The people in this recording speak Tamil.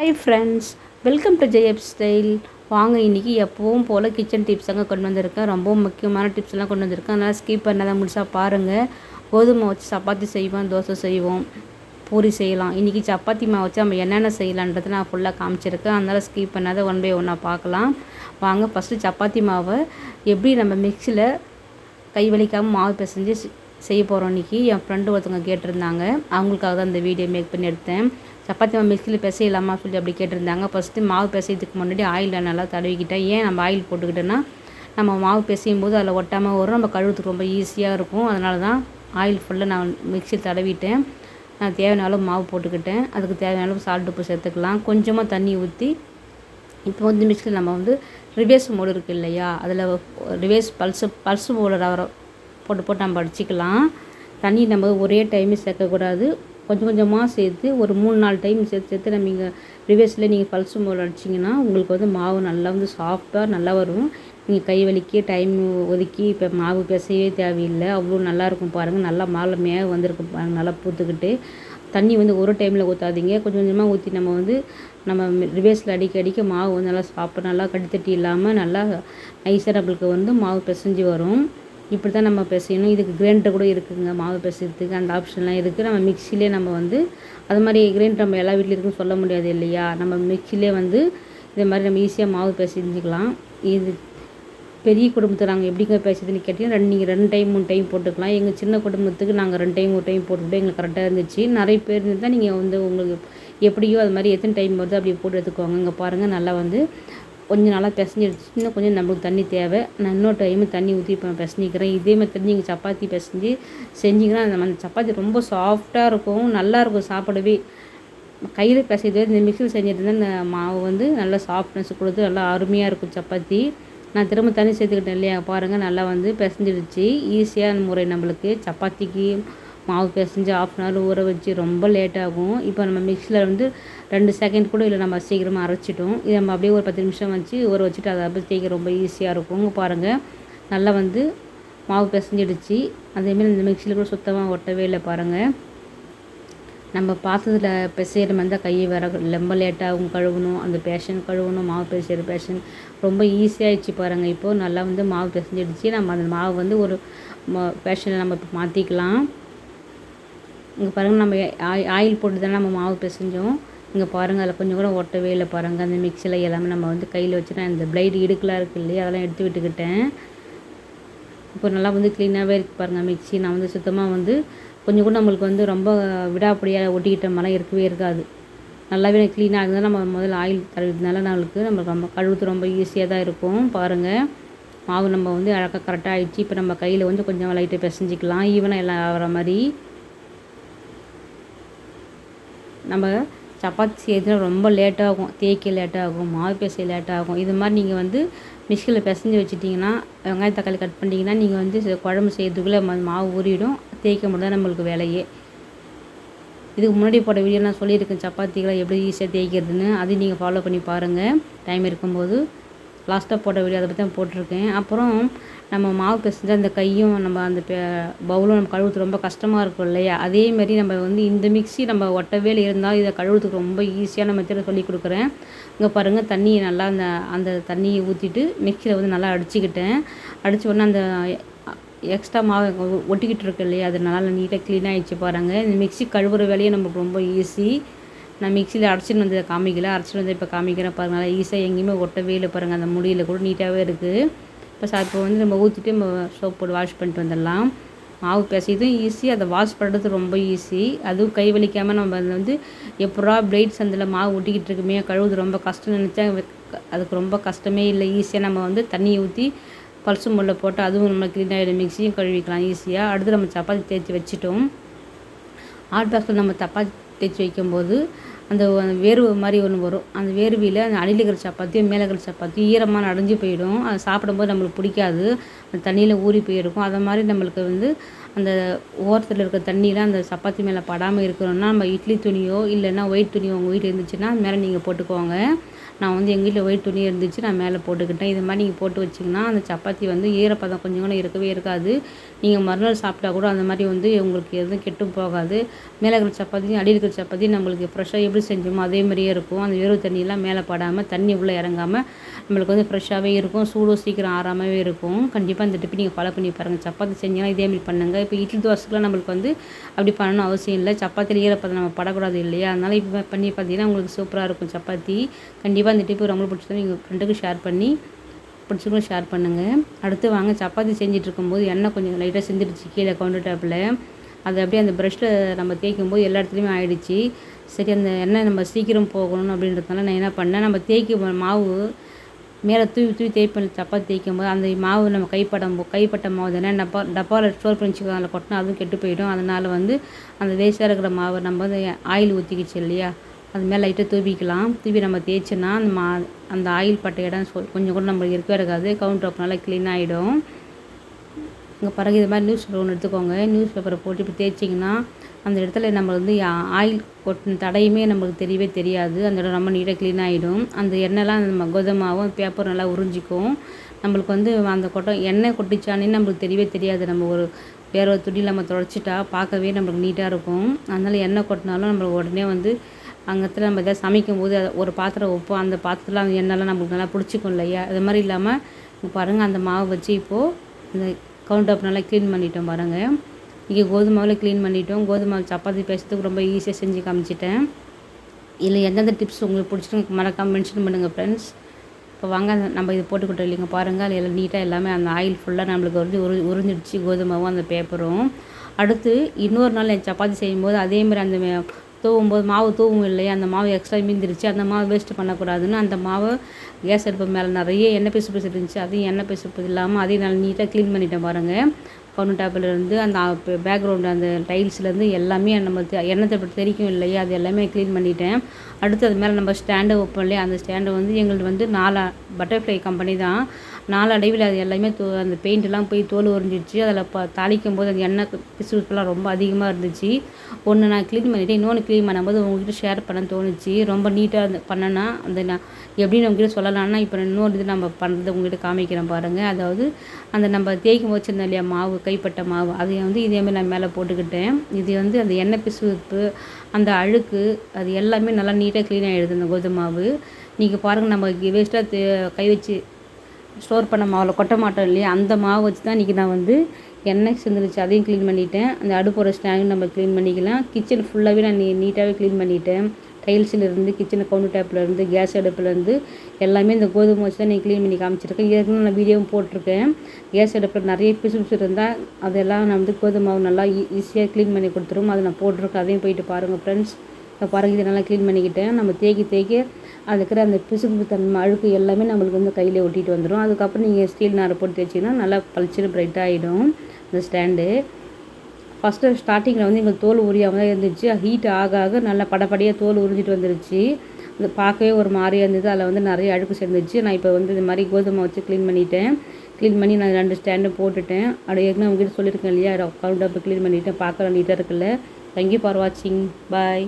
Hi friends, welcome to Jaya style. வாங்க இன்றைக்கி எப்பவும் போல் கிச்சன் டிப்ஸ் தாங்க கொண்டு வந்திருக்கேன். ரொம்ப முக்கியமான டிப்ஸ் எல்லாம் கொண்டு வந்திருக்கேன். அதனால் ஸ்கிப் பண்ணாதான் முழுசாக பாருங்கள். கோதுமை வச்சு சப்பாத்தி செய்வோம், தோசை செய்வோம், பூரி செய்யலாம். இன்றைக்கி சப்பாத்தி மாவு வச்சு நம்ம என்னென்ன செய்யலான்றது நான் ஃபுல்லாக காமிச்சிருக்கேன். அதனால் ஸ்கிப் பண்ணாத ஒன் பை ஒன்னாக பார்க்கலாம். வாங்க ஃபஸ்ட்டு சப்பாத்தி மாவை எப்படி நம்ம மிக்சியில் கை வலிக்காமல் மாவு பிசைஞ்சு செய்ய போகிறோம். இன்றைக்கி என் ஃப்ரெண்டு ஒருத்தவங்க கேட்டிருந்தாங்க, அவங்களுக்காக தான் இந்த வீடியோ மேக் பண்ணி எடுத்தேன். சப்பாத்தி மாவு மிக்சியில் பிசையலாமா சொல்லி அப்படி கேட்டிருந்தாங்க. ஃபஸ்ட்டு மாவு பிசையதுக்கு முன்னாடி ஆயிலில் நல்லா தடவிக்கிட்டேன். ஏன் நம்ம ஆயில் போட்டுக்கிட்டோன்னா நம்ம மாவு பிசையும் போது அதில் ஒட்டாமல் வரும், நம்ம கழுவுறதுக்கு ரொம்ப ஈஸியாக இருக்கும். அதனால தான் ஆயில் ஃபுல்லாக நான் மிக்சியில் தடவிட்டேன். நான் தேவையான அளவு மாவு போட்டுக்கிட்டேன். அதுக்கு தேவையான அளவு சால்ட் உப்பு சேர்த்துக்கலாம். கொஞ்சமாக தண்ணி ஊற்றி இப்போ வந்து மிக்சியில் நம்ம வந்து ரிவேர்ஸ் மோடு இருக்குது இல்லையா, அதில் ரிவேர்ஸ் பல்ஸு மோடு போட்டு நம்ம அடிச்சிக்கலாம். தண்ணி நம்ம ஒரே டைமே சேர்க்கக்கூடாது, கொஞ்சம் கொஞ்சமாக சேர்த்து ஒரு 3-4 டைம் சேர்த்து நம்ம இங்கே ரிவேர்ஸில் நீங்கள் பல்ஸு மோடு அடிச்சிங்கன்னா உங்களுக்கு வந்து மாவு நல்லா வந்து சாஃப்டாக நல்லா வரும். நீங்கள் கை வலிக்க டைம் ஒதுக்கி இப்போ மாவு பிசையவே தேவையில்லை, அவ்வளோ நல்லாயிருக்கும். பாருங்கள், நல்லா மாலை மேலே வந்திருக்கு பாருங்கள், நல்லா பூத்துக்கிட்டு. தண்ணி வந்து ஒரு டைமில் ஊற்றாதீங்க, கொஞ்சம் கொஞ்சமாக ஊற்றி நம்ம ரிவேர்ஸில் அடிக்க மாவு வந்து நல்லா சாப்பிட்டு நல்லா கடித்தட்டி இல்லாமல் நல்லா நைஸாக நம்மளுக்கு வந்து மாவு பிசைஞ்சு வரும். இப்படி தான் நம்ம பிசையணும். இதுக்கு கிரைண்டர் கூட இருக்குதுங்க மாவு பிசைறதுக்கு, அந்த ஆப்ஷன்லாம் இருக்குது. நம்ம மிக்சிலே நம்ம வந்து அது மாதிரி கிரைண்டர் நம்ம எல்லா வீட்லேயும் இருக்குன்னு சொல்ல முடியாது இல்லையா, நம்ம மிக்சிலே வந்து இது மாதிரி நம்ம ஈஸியாக மாவு பிசைஞ்சிக்கலாம். இது பெரிய குடும்பத்துக்கு நாங்கள் எப்படிங்க பேசுறதுன்னு கேட்டிங்கன்னா நீங்கள் 2 டைம் 3 டைம் போட்டுக்கலாம். எங்கள் சின்ன குடும்பத்துக்கு நாங்கள் 2 டைம் 1 டைம் போட்டுக்கிட்டு எங்களுக்கு கரெக்டாக இருந்துச்சு. நிறைய பேர் இருந்தால் நீங்கள் வந்து உங்களுக்கு எப்படியோ அது மாதிரி எத்தனை டைம் வருதோ அப்படி போட்டு எடுத்துக்கோங்க. இங்கே பாருங்கள், நல்லா வந்து கொஞ்சம் நல்லா பிசைஞ்சிடுச்சு. இன்னும் கொஞ்சம் நம்மளுக்கு தண்ணி தேவை. நான் இன்னொரு டைமு தண்ணி ஊற்றி இப்போ பிசைஞ்சிக்கிறேன். இதே மாதிரி நீங்கள் சப்பாத்தி பிசைஞ்சு செஞ்சிங்கன்னா அந்த சப்பாத்தி ரொம்ப சாஃப்டாக இருக்கும், நல்லாயிருக்கும் சாப்பிடவே. கையில் பிசைது இந்த மிக்சியில் செஞ்சுட்டு இருந்தால் இந்த மாவு வந்து நல்லா சாஃப்ட்னஸ் கொடுத்து நல்லா அருமையாக இருக்கும் சப்பாத்தி. நான் திரும்ப தண்ணி சேர்த்துக்கிட்டேன் இல்லையா, பாருங்கள் நல்லா வந்து பிசைஞ்சிடுச்சு. ஈஸியான முறை நம்மளுக்கு. சப்பாத்திக்கு மாவு பிசைஞ்சு 1/2 hour ஊற வச்சு ரொம்ப லேட் ஆகும். இப்போ நம்ம மிக்சியில் வந்து 2 செகண்ட் கூட இல்லை, நம்ம சீக்கிரமாக அரைச்சிட்டோம். இதை நம்ம அப்படியே ஒரு 10 நிமிஷம் வச்சு ஊற வச்சுட்டு அதை அப்படியே தேய்க்க ரொம்ப ஈஸியாக இருக்கும். பாருங்கள், நல்லா வந்து மாவு பிசைஞ்சிடுச்சு. அதேமாரி இந்த மிக்சியில் கூட சுத்தமாக ஒட்டவே இல்லை. பாருங்கள், நம்ம பாத்திரத்தில் பிசைகிற மாதிரி தான் கையை வேற ரொம்ப லேட்டாகும் கழுவணும், அந்த பேஷன் கழுவணும், மாவு பிசைகிற பேஷன் ரொம்ப ஈஸியாகிடுச்சு. பாருங்கள், இப்போது நல்லா வந்து மாவு பிசைஞ்சிடுச்சு. நம்ம அந்த மாவு வந்து ஒரு பேஷனில் நம்ம இப்போ மாற்றிக்கலாம். இங்கே பாருங்கள், நம்ம ஆயில் போட்டு தானே நம்ம மாவு பிசைஞ்சோம். இங்கே பாருங்கள், அதில் கொஞ்சம் கூட ஒட்டவே இல்லை. பாருங்கள், அந்த மிக்சியில் எல்லாமே நம்ம வந்து கையில் வச்சு நான் இந்த பிளைடு இடுக்கெலாம் இருக்குது இல்லையா, அதெல்லாம் எடுத்து விட்டுக்கிட்டேன். இப்போ நல்லா வந்து க்ளீனாகவே இருக்குது பாருங்கள் மிக்சி. நான் வந்து சுத்தமாக வந்து கொஞ்சம் கூட நம்மளுக்கு வந்து ரொம்ப விடாப்படியாக ஒட்டிக்கிட்ட மாதிரிலாம் இருக்கவே இருக்காது. நல்லாவே க்ளீனாக இருந்தால் நம்ம முதல்ல ஆயில் தடவினால நம்மளுக்கு ரொம்ப கழுவுறது ரொம்ப ஈஸியாக தான் இருக்கும். பாருங்கள், மாவு நம்ம வந்து அழகாக கரெக்டாக ஆகிடுச்சு. இப்போ நம்ம கையில் வந்து கொஞ்சம் லைட்டாக பிசைஞ்சிக்கலாம், ஈவனாக எல்லாம் ஆகிற மாதிரி. நம்ம சப்பாத்தி செய்யறதுல ரொம்ப லேட்டாகும், தேய்க்க லேட்டாகும், மாவு பிசைய லேட்டாகும். இது மாதிரி நீங்கள் வந்து மிக்சியில் பிசைஞ்சு வச்சுட்டிங்கன்னா, வெங்காயம் தக்காளி கட் பண்ணிட்டீங்கன்னா நீங்கள் வந்து குழம்பு செய்யறதுக்குள்ளே மாவு ஊறிடும். தேய்க்க முடியாது நம்மளுக்கு வேலையே. இதுக்கு முன்னாடி போட்ட வீடியோ நான் சொல்லியிருக்கேன் சப்பாத்திகளை எப்படி ஈஸியாக தேய்க்கிறதுன்னு, அதையும் நீங்கள் ஃபாலோ பண்ணி பாருங்கள் டைம் இருக்கும்போது. லாஸ்ட்டாக போட்ட வீடியோ அதை பற்றி தான் போட்டிருக்கேன். அப்புறம் நம்ம மாவு பிசைஞ்சு அந்த கையும் நம்ம அந்த பவுலும் நம்ம கழுவுறது ரொம்ப கஷ்டமாக இருக்கும் இல்லையா, அதேமாரி நம்ம வந்து இந்த மிக்சி நம்ம ஒட்டவே இருந்தால் இதை கழுவுறதுக்கு ரொம்ப ஈஸியான மெத்தட் சொல்லி கொடுக்குறேன். இங்கே பாருங்கள், தண்ணியை நல்லா அந்த தண்ணியை ஊற்றிட்டு மிக்சியில் வந்து நல்லா அடிச்சுக்கிட்டேன். அடித்த உடனே அந்த எக்ஸ்ட்ரா மாவு ஒட்டிக்கிட்டு இருக்கு இல்லையா, அது நல்லா நீட்டாக க்ளீன் ஆகிடுச்சு. பாருங்கள், இந்த மிக்சி கழுவுற வேலையே நமக்கு ரொம்ப ஈஸி. நான் மிக்சியில் அரைச்சிட்டு வந்ததை காமிக்கல, அரைச்சிட்டு வந்து இப்போ காமிக்கிறேன். பாருங்கள், நல்லா ஈஸியாக எங்கேயுமே ஒட்டவே இல்லை. பாருங்கள், அந்த முடியில் கூட நீட்டாகவே இருக்குது. இப்போ வந்து நம்ம ஊற்றிட்டு நம்ம சோப் போட்டு வாஷ் பண்ணிட்டு வந்துடலாம். மாவு பிசையதும் ஈஸி, அதை வாஷ் பண்ணுறது ரொம்ப ஈஸி. அதுவும் கை வலிக்காமல் நம்ம அதில் வந்து எப்படா பிளேட்ஸ் அதில் மாவு ஒட்டிக்கிட்டு இருக்குமே கழுவுது ரொம்ப கஷ்டம் நினச்சா அதுக்கு ரொம்ப கஷ்டமே இல்லை. ஈஸியாக நம்ம வந்து தண்ணியை ஊற்றி பல்சு மோடில் போட்டு அதுவும் நம்ம க்ளீனாகிடும். மிக்சியும் கழுவிக்கலாம் ஈஸியாக. அடுத்து நம்ம சப்பாத்தி தேய்ச்சி வச்சுட்டோம். ஹாட் பாக்ஸில் நம்ம சப்பாத்தி தேய்ச்சி வைக்கும்போது அந்த வேர்வை மாதிரி ஒன்று வரும். அந்த வேர்வையில் அந்த அடியில் இருக்கிற சப்பாத்தியும் மேலே இருக்கிற சப்பாத்தியும் ஈரமாக நனைஞ்சு போயிடும். அதை சாப்பிடும்போது நம்மளுக்கு பிடிக்காது, அந்த தண்ணியில் ஊறி போயிருக்கும். அதை மாதிரி நம்மளுக்கு வந்து அந்த ஓரத்தில் இருக்க தண்ணியெலாம் அந்த சப்பாத்தி மேலே படாமல் இருக்கணும்னா நம்ம இட்லி துணியோ இல்லைன்னா ஒயிட் துணியோ உங்கள் வீட்டில் இருந்துச்சுன்னா அது மேலே நீங்கள் போட்டுக்கோங்க. நான் வந்து எங்கள் வீட்டில் ஒயிட் துணி இருந்துச்சு, நான் மேலே போட்டுக்கிட்டேன். இது மாதிரி நீங்கள் போட்டு வச்சிங்கன்னா அந்த சப்பாத்தி வந்து ஈரப்பதம் கொஞ்சம் கூட இருக்கவே இருக்காது. நீங்கள் மறுநாள் சாப்பிட்டா கூட அந்த மாதிரி வந்து உங்களுக்கு எதுவும் கெட்டும் போகாது. மேலே இருக்கிற சப்பாத்தியும் அடியில் இருக்கிற சப்பாத்தி நம்மளுக்கு ஃப்ரெஷ்ஷாக எப்படி செஞ்சோமோ அதே மாதிரியே இருக்கும். அந்த வெறும் தண்ணியெல்லாம் மேலே படாமல் தண்ணி உள்ளே இறங்காமல் நம்மளுக்கு வந்து ஃப்ரெஷ்ஷாகவே இருக்கும். சூடும் சீக்கிரம் ஆறாமவே இருக்கும். கண்டிப்பாக இந்த டிப்பை நீங்கள் ஃபாலோ பண்ணி பாருங்கள். சப்பாத்தி செஞ்சீங்கன்னா இதேமாதிரி பண்ணுங்கள். இப்போ இட்லி தோசைக்கெலாம் நம்மளுக்கு வந்து அப்படி பண்ணணும் அவசியம் இல்லை. சப்பாத்தியில் ஈரப்பதம் நம்ம படக்கூடாது இல்லையா? அதனால் இப்போ பண்ணி பார்த்தீங்கன்னா உங்களுக்கு சூப்பராக இருக்கும் சப்பாத்தி. கண்டிப்பாக இந்த டிப்பு ரொம்ப பிடிச்சது. நீங்கள் ஃப்ரெண்டுக்கு ஷேர் பண்ணி பிடிச்சிருக்கும் ஷேர் பண்ணுங்கள். அடுத்து வாங்க சப்பாத்தி செஞ்சுட்டு இருக்கும்போது எண்ணெய் கொஞ்சம் லைட்டாக சிந்திடுச்சு கீழே கவுண்டர் டாப்பில். அது அப்படியே அந்த ப்ரஷ்ஷில் நம்ம தேய்க்கும்போது எல்லா இடத்துலையுமே ஆகிடுச்சு. சரி அந்த எண்ணெய் நம்ம சீக்கிரம் போகணும் அப்படின்றதுனால நான் என்ன பண்ணேன், நம்ம தேய்க்கும் மாவு மேலே தூவி தேய்ப்பேன். சப்பாத்தி தேய்க்கும் போது அந்த மாவு நம்ம கைப்பட்ட மாவு தானே டப்பாவில் ஸ்டோர் பண்ணி வச்சுக்கோ, அதில் கொட்டினா அதுவும் கெட்டு போயிடும். அதனால் வந்து அந்த வேஸ்ட்டாக இருக்கிற மாவை நம்ம வந்து ஆயில் ஊற்றிக்கிச்சு இல்லையா, அது மேலே லைட்டாக தூவிக்கலாம். தூவி நம்ம தேய்ச்சோன்னா அந்த ஆயில் பட்ட இடம் கொஞ்சம் கூட நம்மளுக்கு இருக்கவே இருக்காது. கவுண்டர் டாப் நல்லா க்ளீன் ஆகிடும். இங்கே பிறகு இது மாதிரி நியூஸ் பேப்பர் ஒன்று எடுத்துக்கோங்க. நியூஸ் பேப்பரை போட்டு இப்போ தேய்ச்சிங்கன்னா அந்த இடத்துல நம்ம வந்து ஆயில் கொட்டின தடையுமே நம்மளுக்கு தெரியவே தெரியாது. அந்த இடம் ரொம்ப நீட்டாக க்ளீன் ஆகிடும். அந்த எண்ணெய்லாம் நம்ம கோதுமாவும் பேப்பர் நல்லா உறிஞ்சிக்கும். நம்மளுக்கு வந்து அந்த எண்ணெய் கொட்டிச்சானே நம்மளுக்கு தெரியவே தெரியாது. நம்ம வேற ஒரு துணியில் நம்ம துடைச்சிட்டா பார்க்கவே நம்மளுக்கு நீட்டாக இருக்கும். அதனால் எண்ணெய் கொட்டினாலும் நம்மளுக்கு உடனே வந்து அங்கத்தில் நம்ம எதாவது சமைக்கும் போது ஒரு பாத்திரம் வைப்போம், அந்த பாத்திரத்தில் அந்த எண்ணெய்லாம் நம்மளுக்கு நல்லா பிடிச்சிக்கும் இல்லையா? அது மாதிரி இல்லாமல் பாருங்கள் அந்த மாவு வச்சு இப்போது இந்த கவுண்டர் டாப் நல்லா க்ளீன் பண்ணிட்டோம் பாருங்கள். இங்கே கோதுமாவில் க்ளீன் பண்ணிட்டோம். கோதுமை சப்பாத்தி பேசுறதுக்கு ரொம்ப ஈஸியாக செஞ்சு காமிச்சிட்டேன். இதில் எந்தெந்த டிப்ஸ் உங்களுக்கு பிடிச்சிட்டு மறக்காமல் மென்ஷன் பண்ணுங்கள் ஃப்ரெண்ட்ஸ். இப்போ வாங்க நம்ம இது போட்டுக்கிட்டோம் இல்லைங்க பாருங்கள், அது எல்லாம் நீட்டாக எல்லாமே அந்த ஆயில் ஃபுல்லாக நம்மளுக்கு வந்து உறிஞ்சிடுச்சு கோதுமாவும் அந்த பேப்பரும். அடுத்து இன்னொரு நாள் என் சப்பாத்தி செய்யும்போது அதேமாதிரி அந்த மாவு தூவும் இல்லையா, அந்த மாவு எக்ஸ்ட்ரா மீந்துருச்சு. அந்த மாவு வேஸ்ட்டு பண்ணக்கூடாதுன்னு அந்த மாவை கேஸ் அடுப்பு மேலே நிறைய எண்ணெய் பிசு இருந்துச்சு. அதையும் எண்ணெய் பிசு இல்லாமல் அதையும் நல்லா நீட்டாக க்ளீன் பண்ணிட்டேன் பாருங்கள். கவுண்டர் டாப்பிலேருந்து அந்த பேக்ரவுண்டு அந்த டைல்ஸ்லேருந்து எல்லாமே நம்ம எண்ணெய் தெரிக்கும் இல்லையா, அது எல்லாமே க்ளீன் பண்ணிட்டேன். அடுத்து அது மேலே நம்ம ஸ்டாண்டை வைப்போம் இல்லையா, அந்த ஸ்டாண்டை வந்து எங்களுக்கு வந்து பட்டர்ஃப்ளை கம்பெனி தான். நாளடைவில் அது எல்லாமே அந்த பெயிண்ட்லாம் போய் தோல் உறிஞ்சிடுச்சு. அதில் தாளிக்கும் போது அந்த எண்ணெய் பிசுலாம் ரொம்ப அதிகமாக இருந்துச்சு. ஒன்று நான் க்ளீன் பண்ணிவிட்டேன், இன்னொன்று க்ளீன் பண்ணும்போது உங்கள்கிட்ட ஷேர் பண்ண தோணுச்சு. ரொம்ப நீட்டாக பண்ணேன்னா அந்த நான் எப்படின்னு உங்கள்கிட்ட சொல்லலான்னா இப்போ இன்னொரு இது நம்ம பண்ணுறது உங்கள்கிட்ட காமிக்கிறேன் பாருங்கள். அதாவது அந்த நம்ம தேய்க்கும் வச்சுருந்தோம் இல்லையா மாவு, கைப்பட்ட மாவு, அதை வந்து இதேமாதிரி நான் மேலே போட்டுக்கிட்டேன். இது வந்து அந்த எண்ணெய் பிசுப்பு அந்த அழுக்கு அது எல்லாமே நல்லா நீட்டாக க்ளீன் ஆகிடுது அந்த கோதுமை மாவு. நீங்கள் பாருங்கள், நம்ம வேஸ்ட்டாக கை வச்சு ஸ்டோர் பண்ண மாவில் கொட்ட மாட்டோம் இல்லையா, அந்த மாவு வச்சு தான் இன்றைக்கி நான் வந்து எண்ணெய் சிந்துருச்சு அதையும் க்ளீன் பண்ணிட்டேன். அந்த அடுப்போட ஸ்டாண்ட் நம்ம க்ளீன் பண்ணிக்கலாம். கிச்சன் ஃபுல்லாகவே நான் நீட்டாகவே க்ளீன் பண்ணிட்டேன். டைல்ஸிலேருந்து கிச்சன் கவுண்டர் டாப்லேருந்து கேஸ் அடுப்புலேருந்து எல்லாமே இந்த கோதுமை வச்சு தான் நான் க்ளீன் பண்ணி காமிச்சிருக்கேன். ஏற்கனவே நான் வீடியோவும் போட்டிருக்கேன். கேஸ் அடுப்பில் நிறைய பிசு இருந்தால் அதெல்லாம் நான் வந்து கோதுமை மாவு நல்லா ஈஸியாக க்ளீன் பண்ணி கொடுத்துரும். அதை நான் போட்டிருக்கேன், அதையும் போயிட்டு பாருங்கள் ஃப்ரெண்ட்ஸ். இப்போ பாருங்கள், இதை நல்லா க்ளீன் பண்ணிக்கிட்டேன். நம்ம தேய்க்க அது இருக்கிற அந்த பிசுப்பு தன்மை அழுக்கு எல்லாமே நம்மளுக்கு வந்து கையில் ஒட்டிட்டு வந்துடும். அதுக்கப்புறம் நீங்கள் ஸ்டீல் நாரை போட்டு தேய்ச்சிங்கன்னா நல்லா பளிச்சுன்னு பிரைட்டாக ஆகிடும் இந்த ஸ்டாண்டு. ஃபஸ்ட்டு ஸ்டார்டிங்கில் வந்து எங்களுக்கு தோல் உரியாமல் தான் இருந்துச்சு. ஹீட் ஆக நல்லா படப்படியாக தோல் உரிஞ்சிட்டு வந்துருச்சு. அது பார்க்கவே ஒரு மாதிரியாக இருந்தது. அதில் வந்து நிறைய அழுக்கு சேர்ந்துச்சு. நான் இப்போ வந்து இது மாதிரி கோதுமை வச்சு க்ளீன் பண்ணிட்டேன். க்ளீன் பண்ணி நான் 2 ஸ்டாண்டும் போட்டுட்டேன். அது ஏற்கனவே உங்ககிட்ட சொல்லியிருக்கேன் இல்லையா, கவுண்டர் டாப் க்ளீன் பண்ணிவிட்டேன். பார்க்க நீட்டாக இருக்குல்ல. தேங்க்யூ ஃபார் வாட்சிங். பாய்.